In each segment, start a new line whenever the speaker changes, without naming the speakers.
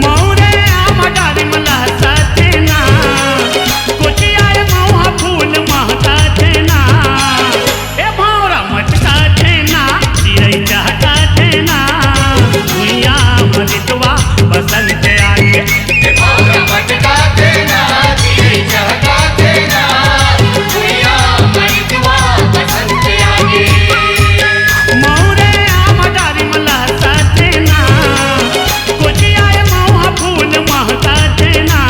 मौरे आम डारी मला साथे ना कोची आय मौहा फूल महता थे ना ए भावरा मटका थे ना चिरई चहका थे ना भुइया मलितवा बसंत आगे
ए भावरा मटका थे ना चिरई चहका थे ना भुइया मलितवा बसंत आगे
मौरे आम डारी मला साथे ना कोची आय मौहा फूल महता थे ना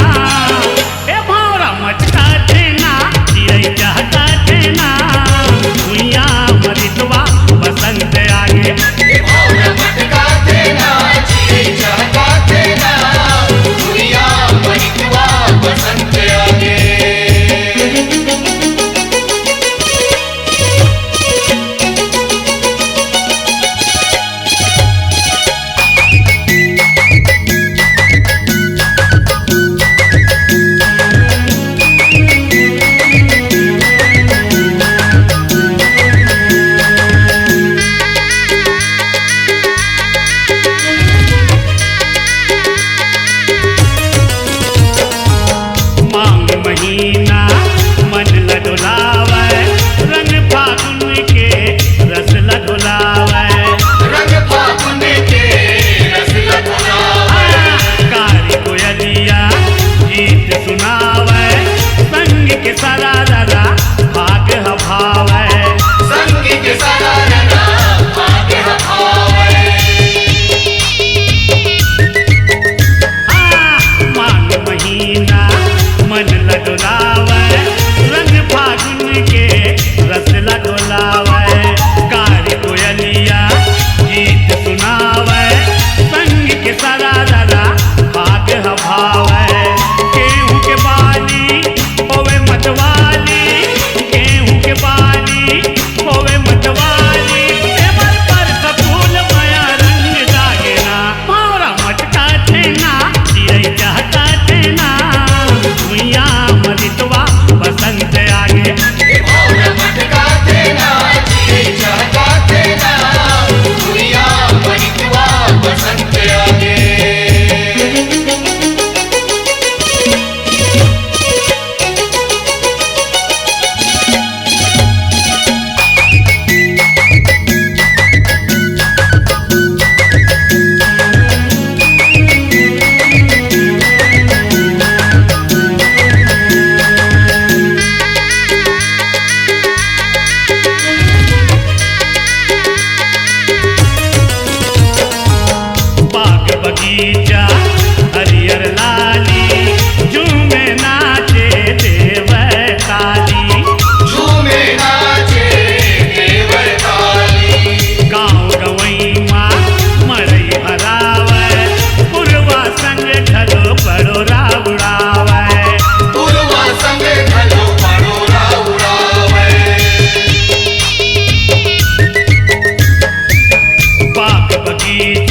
ए भावरा मटका थे ना चिरई चहका थे ना भुइया मलितवा बसंत आगे
ए भावरा मटका थे ना चिरई चहका थे ना भुइया मलितवा बसंत आगे
मांग महीना मन लडोलावे रंग फागुन के रस लडोलावे
रंग फागुन के रस लडोलावे
कारी कोयलिया गीत सुनावे संग के सारा दादा भाग हभावे
संग के सारा रंगा भाग हभावे
मांग महीना मन लडोलावे रंग फागुन के रस लडोलावे कारी कोयलिया गीत सुनावे संग के सारा दादा भाग हभावे गेहूं के बाली होवे मतवाली गेहूं के बाली होवे मतवाली एमर पर कपूल माया रंग दागेना भावरा मटका थे ना चिरई चहका थे ना भुइया मलितवा बसंत आगे
ए भावरा मटका थे ना चिरई चहका थे ना भुइया मलितवा बसंत आगे
बाग बगीचा हरियर लाली झूमे नाचे देव काली
झूमे नाचे देवर काली
गाँव गवई माँ मरई हरावे पुरवा संग ढलो पड़ोरा उड़ावे
पूर्वा संग ढलो पड़ोरा उड़ावे
बाग बगीचा